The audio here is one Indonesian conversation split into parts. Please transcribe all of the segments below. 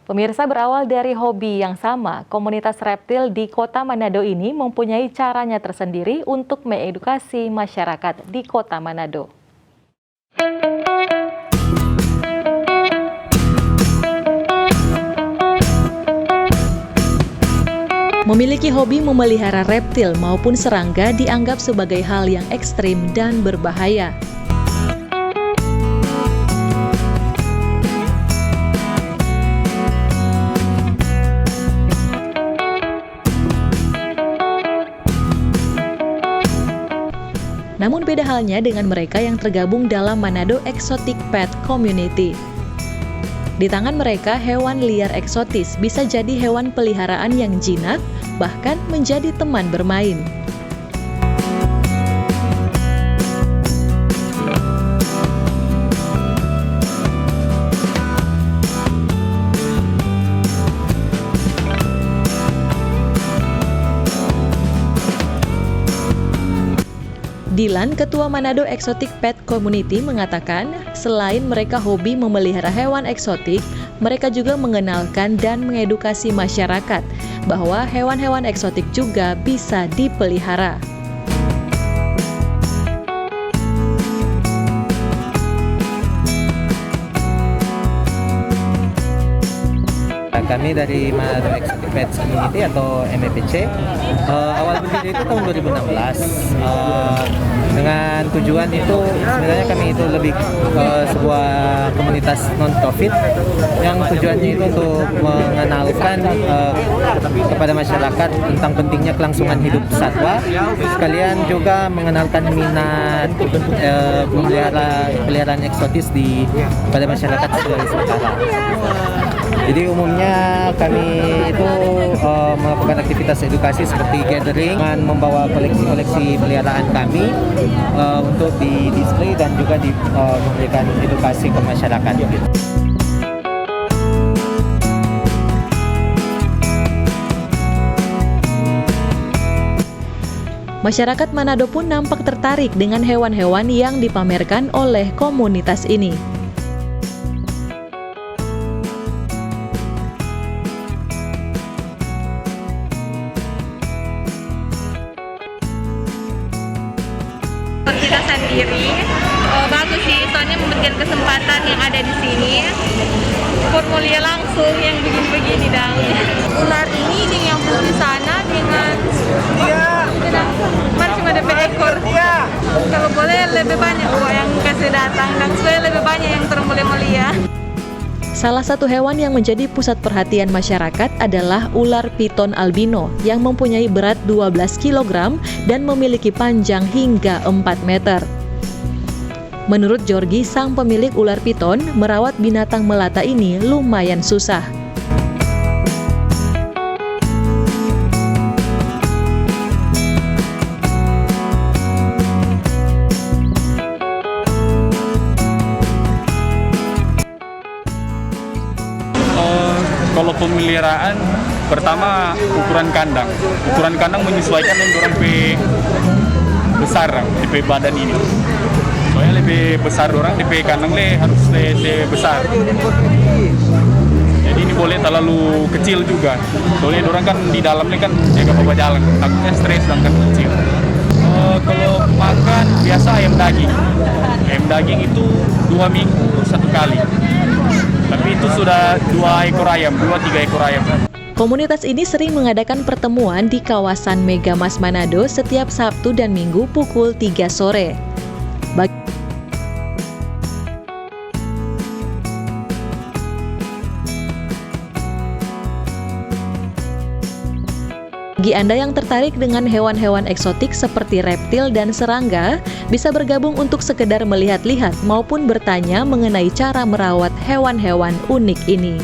Pemirsa, berawal dari hobi yang sama, komunitas reptil di Kota Manado ini mempunyai caranya tersendiri untuk mengedukasi masyarakat di Kota Manado. Memiliki hobi memelihara reptil maupun serangga dianggap sebagai hal yang ekstrim dan berbahaya. Namun beda halnya dengan mereka yang tergabung dalam Manado Exotic Pet Community. Di tangan mereka, hewan liar eksotis bisa jadi hewan peliharaan yang jinak, bahkan menjadi teman bermain. Dilan, Ketua Manado Exotic Pet Community, mengatakan selain mereka hobi memelihara hewan eksotik, mereka juga mengenalkan dan mengedukasi masyarakat bahwa hewan-hewan eksotik juga bisa dipelihara. Kami dari Manado Exotic Pets Community atau MEPC awal berdiri itu tahun 2016 dengan tujuan itu sebenarnya kami itu lebih sebuah komunitas non-profit yang tujuannya itu untuk mengenalkan kepada masyarakat tentang pentingnya kelangsungan hidup satwa, sekalian juga mengenalkan minat peliharaan eksotis pada masyarakat Sulawesi Utara. Jadi umumnya kami itu melakukan aktivitas edukasi seperti gathering dengan membawa koleksi-koleksi peliharaan kami untuk di-display dan juga memberikan edukasi ke masyarakat. Masyarakat Manado pun nampak tertarik dengan hewan-hewan yang dipamerkan oleh komunitas ini. Kita sendiri bagus sih, soalnya memberikan kesempatan yang ada di sini formulir langsung yang begini-begini dong. Ular ini dengan yang di sana dengan cuma ada ekor. Kalau boleh lebih banyak yang kasih datang dan supaya lebih banyak yang terus boleh melihat. Salah satu hewan yang menjadi pusat perhatian masyarakat adalah ular piton albino yang mempunyai berat 12 kg dan memiliki panjang hingga 4 meter. Menurut Georgie, sang pemilik ular piton, merawat binatang melata ini lumayan susah. Kalau pemeliharaan, pertama ukuran kandang. Ukuran kandang menyesuaikan dengan orang besar di badan ini. Soalnya lebih besar orang di kandang harus lebih besar. Jadi ini boleh terlalu kecil juga. Soalnya orang kan di dalamnya kan jaga bawa jalan, takutnya stres dan kan kecil. Kalau makan biasa ayam daging. Ayam daging itu 2 minggu 1 kali. Tapi itu sudah 2 ekor ayam, 2-3 ekor ayam. Komunitas ini sering mengadakan pertemuan di kawasan Megamas Manado setiap Sabtu dan Minggu pukul 3 sore. Bagi Anda yang tertarik dengan hewan-hewan eksotik seperti reptil dan serangga, bisa bergabung untuk sekedar melihat-lihat maupun bertanya mengenai cara merawat hewan-hewan unik ini.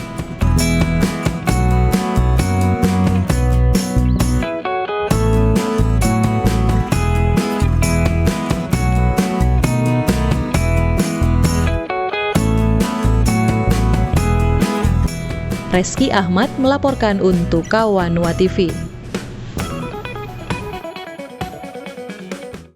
Reski Ahmad melaporkan untuk Kawanua TV.